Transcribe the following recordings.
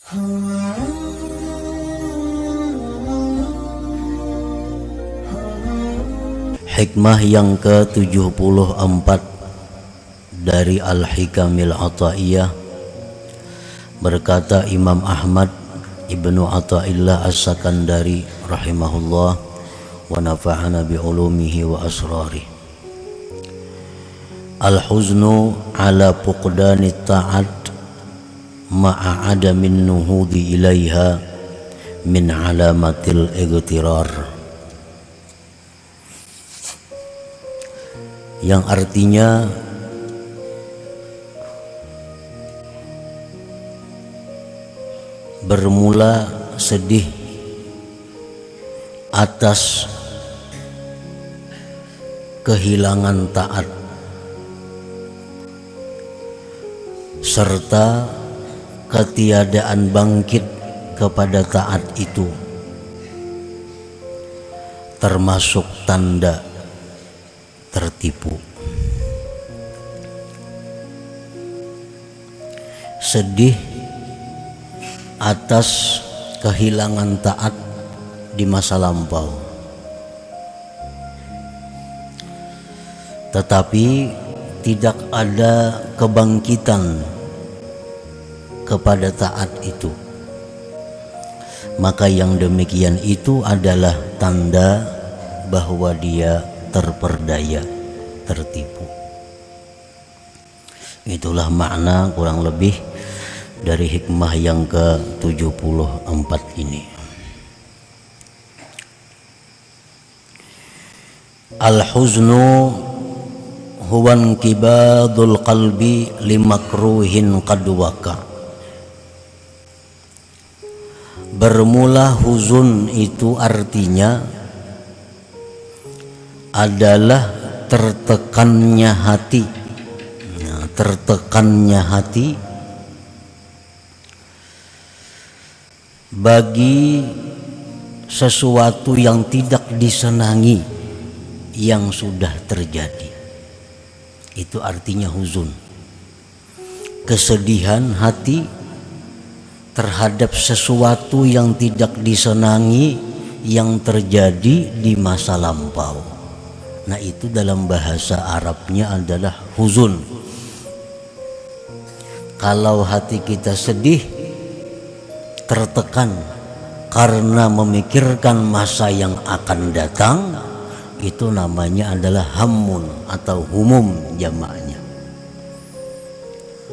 Hikmah yang ke-74 dari Al-Hikamil Ata'iyah. Berkata Imam Ahmad Ibnu Ata'illah As-Sakandari rahimahullah wa nafa'ana bi'ulumihi wa asrarih. Al-huznu ala fuqdani ta'at ma'a adamin nuhudi ilaiha min alamatil igtirar. Yang artinya bermula sedih atas kehilangan taat serta ketiadaan bangkit kepada taat itu termasuk tanda tertipu. Sedih atas kehilangan taat di masa lampau, tetapi tidak ada kebangkitan kepada taat itu, maka yang demikian itu adalah tanda bahwa dia terperdaya, tertipu. Itulah makna kurang lebih dari hikmah yang ke-74 ini. Al-huznu huwa inkibadul qalbi limakruhin qad waqa. Bermula huzun itu artinya adalah tertekannya hati. Tertekannya hati bagi sesuatu yang tidak disenangi yang sudah terjadi. Itu artinya huzun. Kesedihan hati terhadap sesuatu yang tidak disenangi yang terjadi di masa lampau. Nah, itu dalam bahasa Arabnya adalah huzun. Kalau hati kita sedih, tertekan karena memikirkan masa yang akan datang, itu namanya adalah hammun atau humum jamaknya.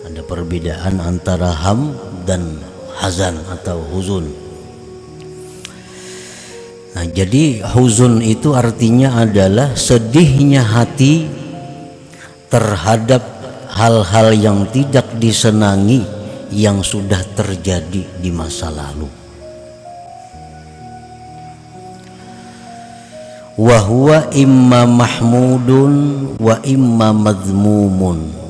Ada perbedaan antara ham dan hazan atau huzun. Nah, jadi huzun itu artinya adalah sedihnya hati terhadap hal-hal yang tidak disenangi yang sudah terjadi di masa lalu. Wa huwa imma mahmudun wa imma madhmumun.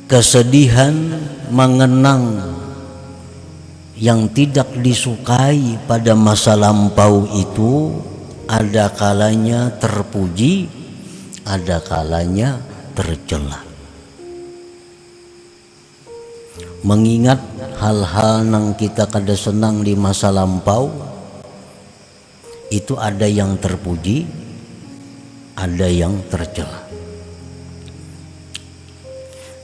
Kesedihan mengenang yang tidak disukai pada masa lampau itu ada kalanya terpuji, ada kalanya tercela. Mengingat hal-hal yang kita kada senang di masa lampau itu ada yang terpuji, ada yang tercela.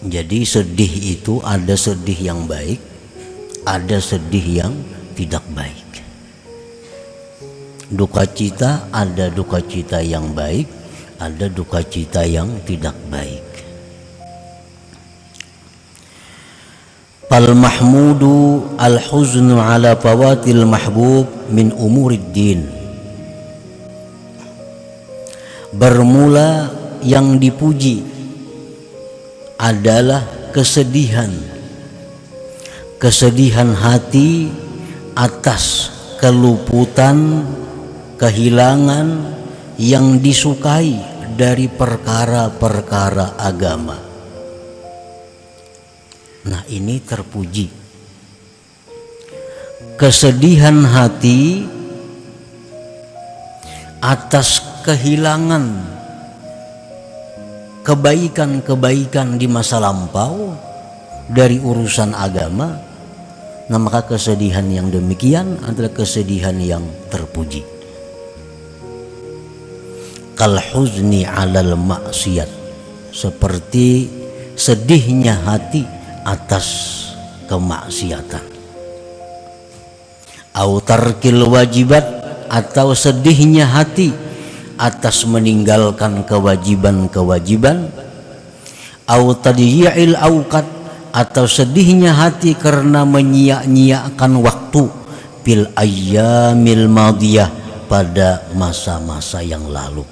Jadi sedih itu ada sedih yang baik, ada sedih yang tidak baik. Duka cita ada duka cita yang baik, ada duka cita yang tidak baik. Fal mahmudu al-huznu ala fawatil mahbub min umurid din. Bermula yang dipuji adalah kesedihan hati atas keluputan, kehilangan yang disukai dari perkara-perkara agama. Nah, ini terpuji. Kesedihan hati atas kehilangan kebaikan-kebaikan di masa lampau dari urusan agama, Nah, maka kesedihan yang demikian adalah kesedihan yang terpuji. Kal huzni 'alal maksiat, seperti sedihnya hati atas kemaksiatan. Au tarkil wajibat, atau sedihnya hati atas meninggalkan kewajiban-kewajiban. Au tadyi'il auqat, atau sedihnya hati karena menyia-nyiakan waktu bil ayyamil madiyah, pada masa-masa yang lalu.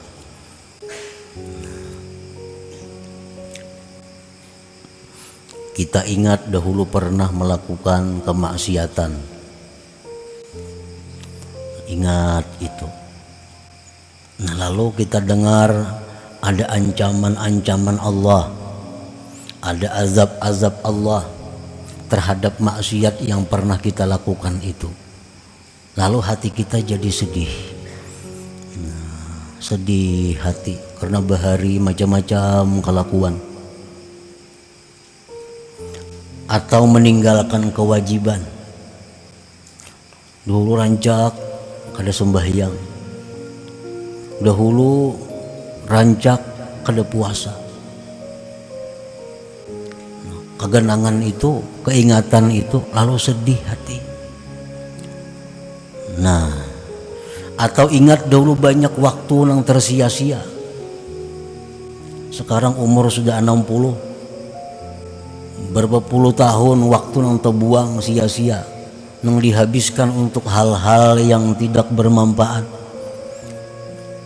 Kita ingat dahulu pernah melakukan kemaksiatan. Ingat itu. Nah, lalu kita dengar ada ancaman-ancaman Allah, ada azab-azab Allah terhadap maksiat yang pernah kita lakukan itu. Lalu hati kita jadi sedih. Nah, sedih hati karena bahari macam-macam kelakuan. Atau meninggalkan kewajiban. Dulu rancak kada sembahyang, dahulu rancak kada puasa. Kegenangan itu, keingatan itu, lalu sedih hati. Nah, atau ingat dahulu banyak waktu yang tersia-sia. Sekarang umur sudah 60, berapa puluh tahun waktu yang terbuang sia-sia, yang dihabiskan untuk hal-hal yang tidak bermanfaat.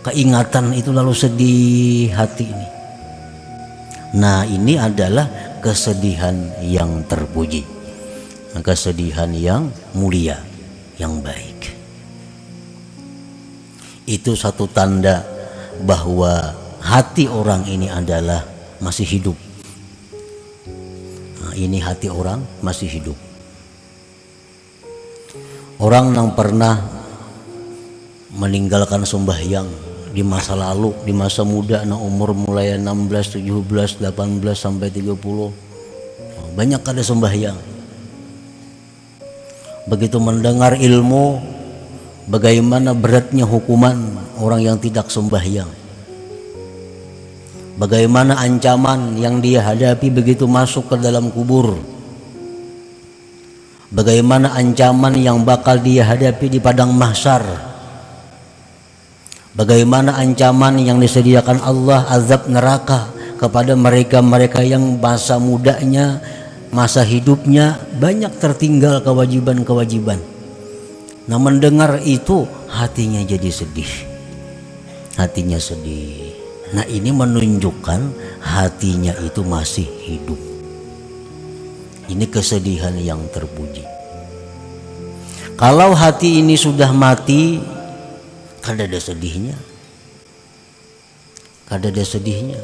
Keingatan itu lalu sedih hati ini. Nah, ini adalah kesedihan yang terpuji, kesedihan yang mulia, yang baik. Itu satu tanda bahwa hati orang ini adalah masih hidup. Nah, ini hati orang masih hidup. Orang yang pernah meninggalkan sembahyang di masa lalu, di masa muda, nah umur mulai 16, 17, 18 sampai 30, banyak ada sembahyang. Begitu mendengar ilmu, bagaimana beratnya hukuman orang yang tidak sembahyang, bagaimana ancaman yang dia hadapi begitu masuk ke dalam kubur, bagaimana ancaman yang bakal dia hadapi di padang mahsyar, bagaimana ancaman yang disediakan Allah azab neraka kepada mereka-mereka yang masa mudanya, masa hidupnya banyak tertinggal kewajiban-kewajiban. Nah, mendengar itu hatinya jadi sedih. Hatinya sedih. Nah, ini menunjukkan hatinya itu masih hidup. Ini kesedihan yang terpuji. Kalau hati ini sudah mati, kada ada sedihnya. Kada ada sedihnya.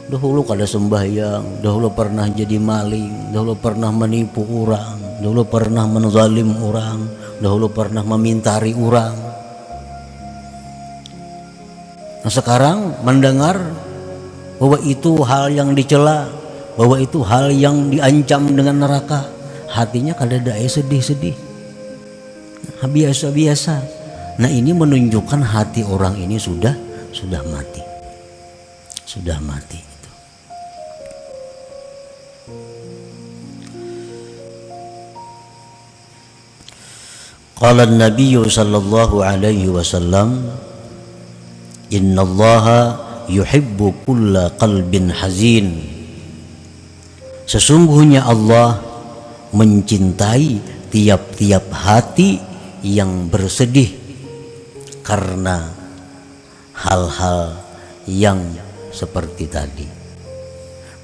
Dahulu kada sembahyang, dahulu pernah jadi maling, dahulu pernah menipu orang, dahulu pernah menzalim orang, dahulu pernah memintari orang. Nah, sekarang mendengar bahwa itu hal yang dicela, bahwa itu hal yang diancam dengan neraka, hatinya kada ada sedih-sedih, biasa-biasa. Nah, ini menunjukkan hati orang ini sudah mati, sudah mati. Qala an-nabiy sallallahu alaihi wasallam, innallaha yuhibbu kulla qalbin hazin. Sesungguhnya Allah mencintai tiap-tiap hati yang bersedih karena hal-hal yang seperti tadi.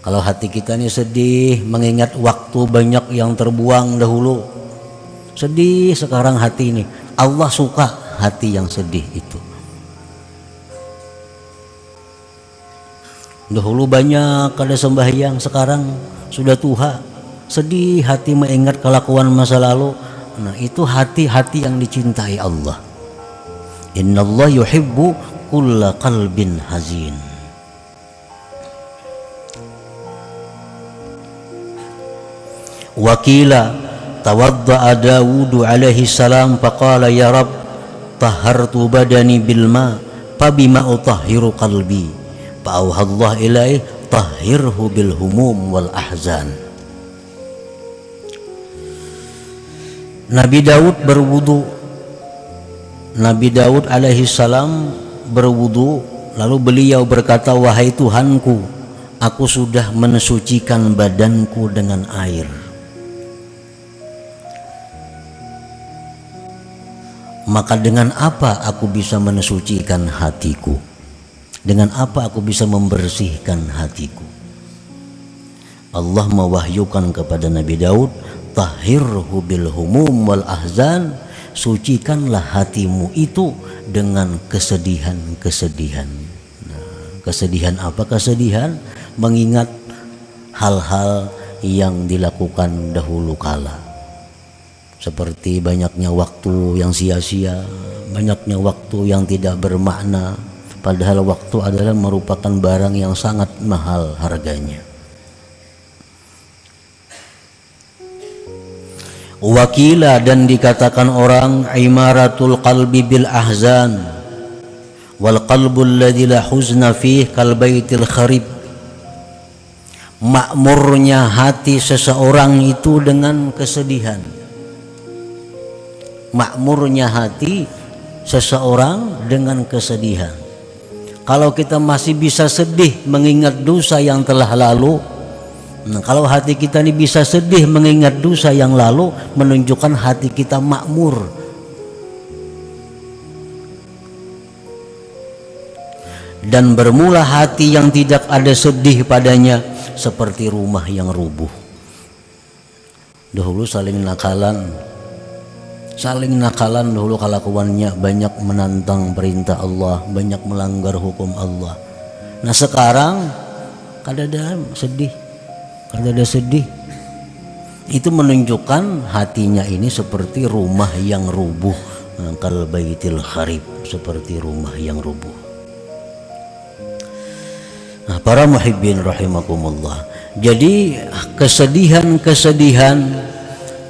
Kalau hati kita ini sedih mengingat waktu banyak yang terbuang dahulu, sedih sekarang hati ini, Allah suka hati yang sedih itu. Dahulu banyak kada sembahyang, sekarang sudah tua, sedih hati mengingat kelakuan masa lalu. Nah, itu hati-hati yang dicintai Allah. Innallaha yuhibbu kulla qalbin hazin. Wakila tawadda'a Dawud alaihi salam faqala ya Rabb tahartu badani bil ma fabima utahhiru qalbi fa'auhallah ilaih tahhirhu bil humum wal ahzan. Nabi Daud berwudu. Nabi Daud alaihi salam berwudu, lalu beliau berkata, wahai Tuhanku, aku sudah mensucikan badanku dengan air. Maka dengan apa aku bisa mensucikan hatiku? Dengan apa aku bisa membersihkan hatiku? Allah mewahyukan kepada Nabi Daud, tahhirhu bil humum wal ahzan, sucikanlah hatimu itu dengan kesedihan-kesedihan. Nah, kesedihan apa? Kesedihan mengingat hal-hal yang dilakukan dahulu kala. Seperti banyaknya waktu yang sia-sia, banyaknya waktu yang tidak bermakna, padahal waktu adalah merupakan barang yang sangat mahal harganya. Wakila, dan dikatakan orang, imaratul qalbi bil ahzan wal qalbul ladzi la huzna fih kal baitil kharib. Makmurnya hati seseorang itu dengan kesedihan. Makmurnya hati seseorang dengan kesedihan. Kalau kita masih bisa sedih mengingat dosa yang telah lalu, nah, kalau hati kita ini bisa sedih mengingat dosa yang lalu, menunjukkan hati kita makmur. Dan bermula hati yang tidak ada sedih padanya seperti rumah yang rubuh. Dahulu saling nakalan dahulu kelakuannya, banyak menantang perintah Allah, banyak melanggar hukum Allah. Nah sekarang kadang sedih. Itu menunjukkan hatinya ini seperti rumah yang rubuh, kal baitil kharib, seperti rumah yang rubuh. Nah, para muhibbin rahimakumullah. Jadi kesedihan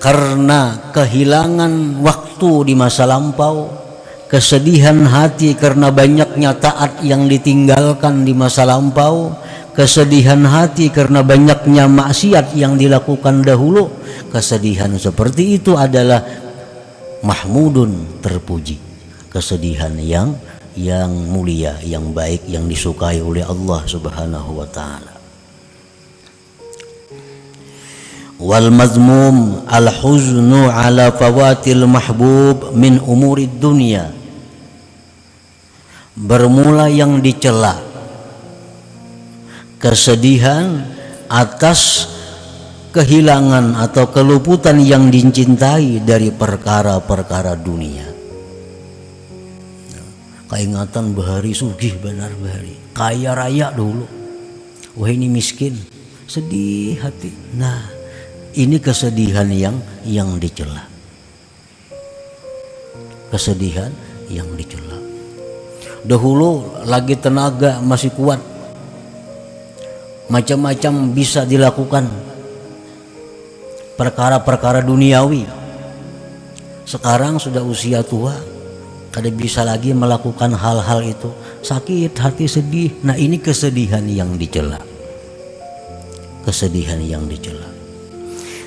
karena kehilangan waktu di masa lampau, kesedihan hati karena banyaknya taat yang ditinggalkan di masa lampau, kesedihan hati karena banyaknya maksiat yang dilakukan dahulu. Kesedihan seperti itu adalah mahmudun, terpuji, kesedihan yang mulia, yang baik, yang disukai oleh Allah Subhanahu wa ta'ala. Wal mazmum al huznu ala fawatil mahbub min umurid dunia. Bermula yang dicela, kesedihan atas kehilangan atau keluputan yang dicintai dari perkara-perkara dunia. Keingatan bahari sugih benar bahari, kaya raya dulu, wah ini miskin, sedih hati. Nah ini kesedihan yang dicela. Kesedihan yang dicela. Dahulu lagi tenaga masih kuat, macam-macam bisa dilakukan perkara-perkara duniawi. Sekarang sudah usia tua, kada bisa lagi melakukan hal-hal itu. Sakit hati, sedih. Nah ini kesedihan yang dicela. Kesedihan yang dicela.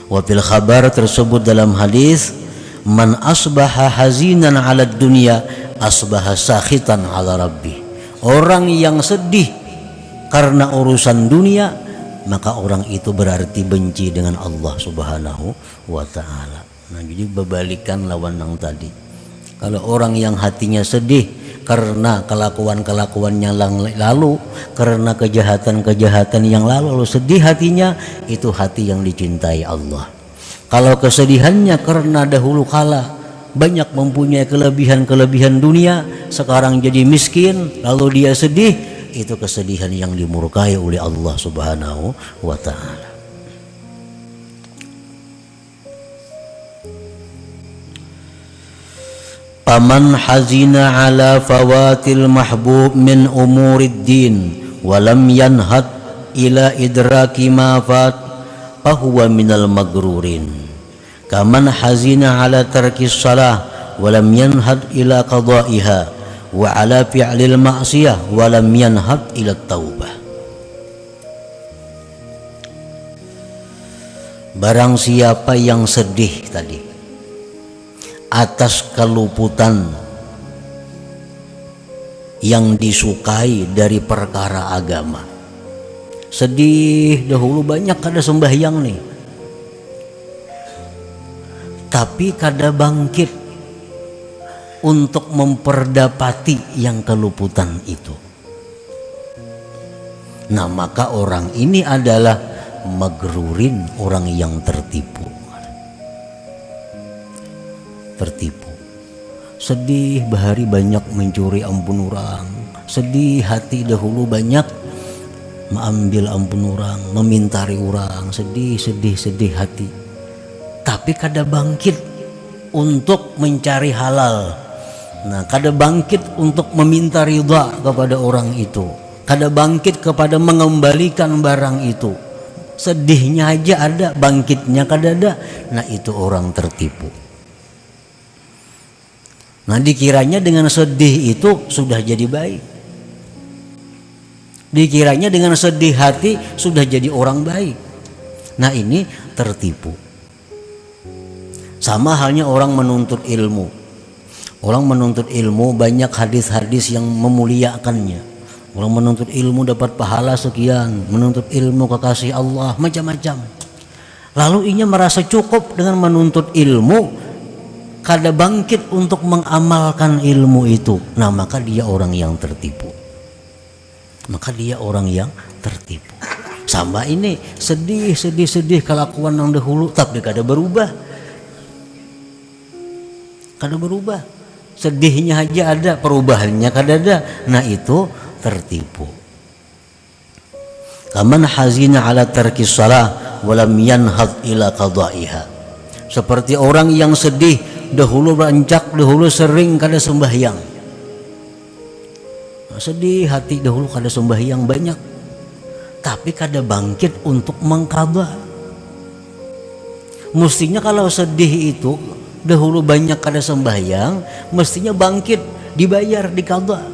Wa fil khabar tersebut dalam hadis, man asbaha hazinan 'ala dunya asbaha sakhitan 'ala rabbih. Orang yang sedih karena urusan dunia, maka orang itu berarti benci dengan Allah Subhanahu wa ta'ala. Nah jadi berbalikan lawan yang tadi. Kalau orang yang hatinya sedih karena kelakuan-kelakuannya lalu, karena kejahatan-kejahatan yang lalu sedih hatinya, itu hati yang dicintai Allah. Kalau kesedihannya karena dahulu kala banyak mempunyai kelebihan-kelebihan dunia, sekarang jadi miskin lalu dia sedih, itu kesedihan yang dimurkai oleh Allah Subhanahu wa ta'ala. Paman hazina ala fawatil mahbub min umurid din walam yanhad ila idraki ma fat fahuwa minal magrurin kaman hazina ala tarkis salah walam yanhad ila qada'iha wa ala fi'lil ma'siyah walam yanhad ila taubah. Barang siapa yang sedih tadi atas keluputan yang disukai dari perkara agama, sedih dahulu banyak kada sembahyang nih, tapi kada bangkit untuk memperdapati yang keluputan itu. Nah, maka orang ini adalah magrurin, orang yang tertipu. Tertipu. Sedih bahari banyak mencuri ampun orang, sedih hati dahulu banyak mengambil ampun orang, memintari orang, sedih hati, tapi kada bangkit untuk mencari halal. Nah, kada bangkit untuk meminta ridha kepada orang itu, kada bangkit kepada mengembalikan barang itu. Sedihnya aja ada, bangkitnya kada ada. Nah, itu orang tertipu. Nah, dikiranya dengan sedih itu sudah jadi baik, dikiranya dengan sedih hati sudah jadi orang baik. Nah, ini tertipu. Sama halnya orang menuntut ilmu. Orang menuntut ilmu banyak hadis-hadis yang memuliakannya. Orang menuntut ilmu dapat pahala sekian, menuntut ilmu kekasih Allah, macam-macam. Lalu ia merasa cukup dengan menuntut ilmu, kada bangkit untuk mengamalkan ilmu itu. Nah, maka dia orang yang tertipu. Maka dia orang yang tertipu. Sama ini, sedih kelakuan yang dahulu, tapi kada berubah. Kada berubah. Sedihnya aja ada, perubahannya kada ada. Nah, itu tertipu. Kaman hazina ala tarkis salah walam yanhad ila qada'iha. Seperti orang yang sedih dahulu rancak, dahulu sering kada sembahyang. Sedih hati dahulu kada sembahyang banyak, tapi kada bangkit untuk mengqadha. Mestinya kalau sedih itu dahulu banyak kada sembahyang, mestinya bangkit, dibayar, diqadha.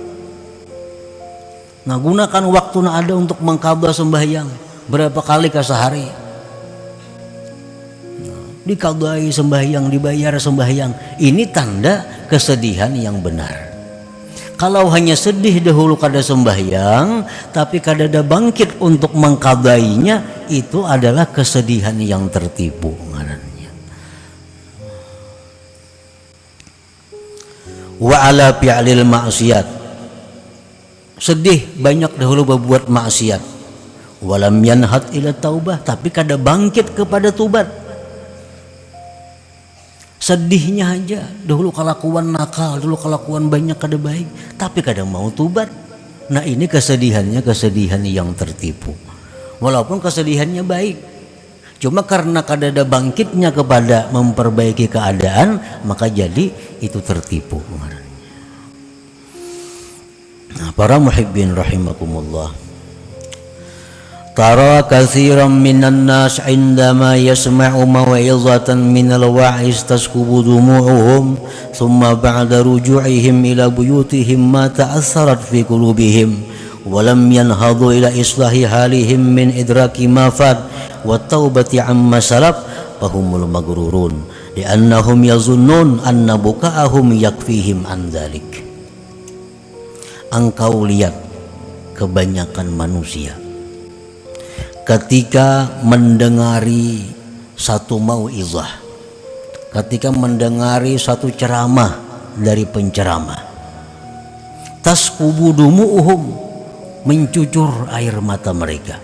Nah, gunakan waktu na ada untuk mengqadha sembahyang. Berapa kali ke sehari? Diqadhai sembahyang, dibayar sembahyang. Ini tanda kesedihan yang benar. Kalau hanya sedih dahulu kada sembahyang, tapi kada ada bangkit untuk mengqadhainya, itu adalah kesedihan yang tertipu ngarannya. Wa ala fi'lil ma'siyat. Sedih banyak dahulu berbuat maksiat, walam yanhad ila taubah, tapi kada bangkit kepada tubat. Sedihnya aja dahulu kelakuan nakal, dahulu kelakuan banyak kada baik, tapi kada mau tubat. Nah, ini kesedihannya kesedihan yang tertipu. Walaupun kesedihannya baik, cuma karena kada ada bangkitnya kepada memperbaiki keadaan, maka jadi itu tertipu. Nah, para muhibbin rahimakumullah, tara katsiran minan nas indama yasma'u maw'izatan minal wa'iz taskubu dumu'uhum thumma ba'da ruju'ihim ila buyutihim ma ta'assarat fi qulubihim wa lam yanhadu ila islahi halihim min idraki ma fat wa taubati amma salaf fahumul maghrurun li'annahum yazunnun anna buka'ahum yakfihim an dzalik. Engkau lihat kebanyakan manusia ketika mendengari satu mau'izah, ketika mendengari satu ceramah dari penceramah, taskubu dumu'uhum, mencucur air mata mereka.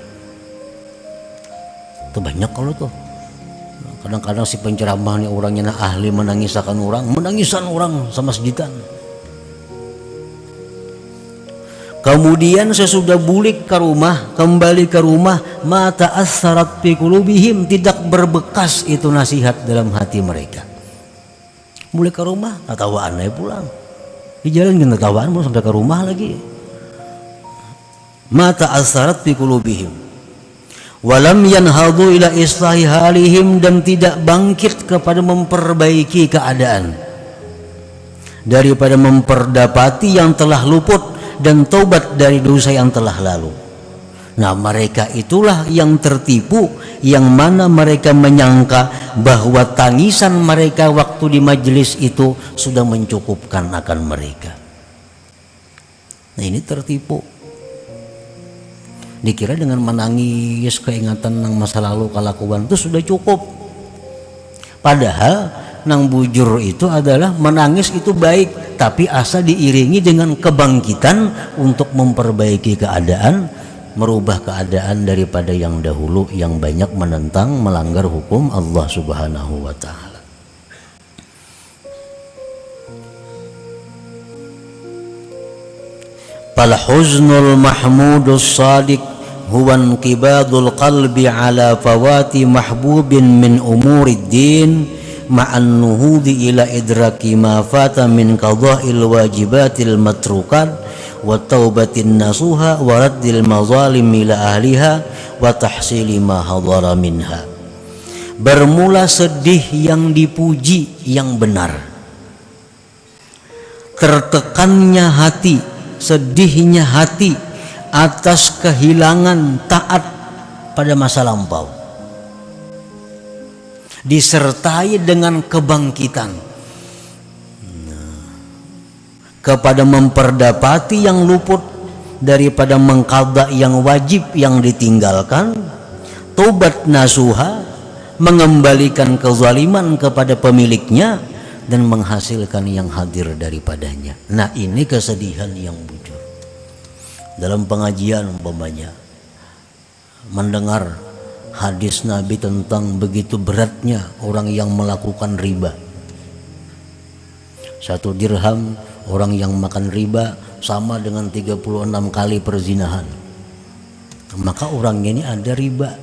Itu banyak kalau tuh. Kadang-kadang si penceramah ini orangnya ahli menangisakan orang sama sejitan. Kemudian sesudah bulik ke rumah, kembali ke rumah, mata assarat fi qulubihim, tidak berbekas itu nasihat dalam hati mereka. Mulai ke rumah, tatawaan aja pulang. Di jalan kan tatawaan mau sampai ke rumah lagi. Mata assarat fi qulubihim Walam yanhadu ila islahi halihim, dan tidak bangkit kepada memperbaiki keadaan daripada memperdapati yang telah luput dan taubat dari dosa yang telah lalu. Nah, mereka itulah yang tertipu, yang mana mereka menyangka bahwa tangisan mereka waktu di majelis itu sudah mencukupkan akan mereka. Nah, ini tertipu. Dikira dengan menangis keingatan yang masa lalu kelakuan itu sudah cukup. Padahal nang bujur itu adalah menangis itu baik, tapi asal diiringi dengan kebangkitan untuk memperbaiki keadaan, merubah keadaan daripada yang dahulu yang banyak menentang, melanggar hukum Allah Subhanahu wa taala. Fal huznul mahmudus sadiq huwa inqibadul qalbi ala fawati mahbubin min umurid din ma'an nuhudi ila idraki ma fata min qada'il wajibatil matrukat wa taubatin nasuha wa raddil mazalim ila ahliha wa tahsili ma hadara minha. Bermula sedih yang dipuji yang benar, tertekannya hati, sedihnya hati atas kehilangan taat pada masa lampau, disertai dengan kebangkitan kepada memperdapati yang luput daripada mengqadha yang wajib yang ditinggalkan, taubat nasuha, mengembalikan kezaliman kepada pemiliknya dan menghasilkan yang hadir daripadanya. Nah, ini kesedihan yang bujur. Dalam pengajian umpamanya mendengar hadis Nabi tentang begitu beratnya orang yang melakukan riba. 1 dirham orang yang makan riba sama dengan 36 kali perzinahan. Maka orangnya ini ada riba,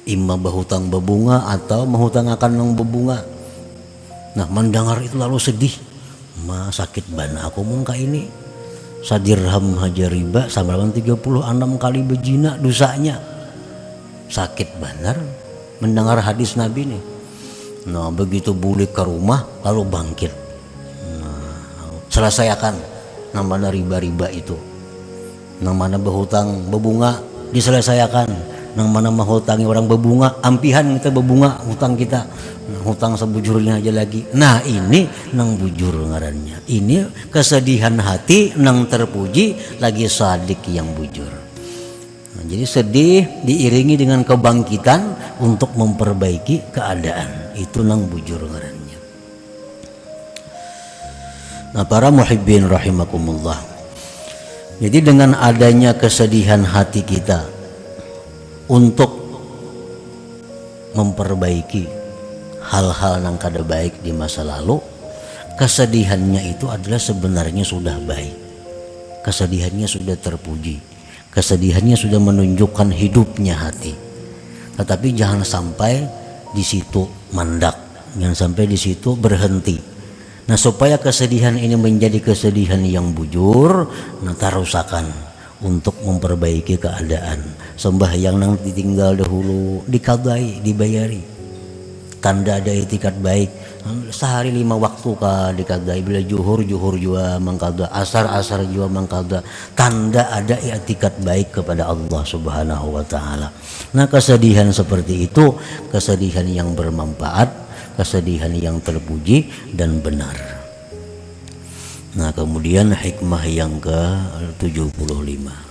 imma berhutang berbunga atau menghutang akan nang berbunga. Nah, mendengar itu lalu sedih, sakit bana aku mun ka ini, 1 dirham haja riba sama dengan 36 kali berzina dosanya. Sakit benar mendengar hadis Nabi nih. Nah, begitu balik ke rumah lalu bangkit, selesaikan namanya riba-riba itu, namanya berhutang berbunga diselesaikan, nang mana menghutangi orang berbunga, ampihan kita berbunga hutang kita, hutang sebujurnya aja lagi. Nah, ini nang bujur ngarannya. Ini kesedihan hati nang terpuji lagi sadik yang bujur. Nah, jadi sedih diiringi dengan kebangkitan untuk memperbaiki keadaan, itu nang bujur ngarannya. Nah, para muhibbin rahimakumullah, jadi dengan adanya kesedihan hati kita untuk memperbaiki hal-hal yang kada baik di masa lalu, kesedihannya itu adalah sebenarnya sudah baik, kesedihannya sudah terpuji, kesedihannya sudah menunjukkan hidupnya hati. Tetapi jangan sampai di situ mandak, jangan sampai di situ berhenti. Nah, supaya kesedihan ini menjadi kesedihan yang bujur, nah tarusakan untuk memperbaiki keadaan. Sembahyang nang ditinggal dahulu dikadai, dibayari. Tanda ada itikat baik. Sehari 5 waktu ka dikadai, bila juhur juga mengkada, asar juga mengkada. Tanda ada itikat baik kepada Allah Subhanahu wa taala. Nah, kesedihan seperti itu kesedihan yang bermanfaat, kesedihan yang terpuji dan benar. Nah, kemudian hikmah yang ke-75.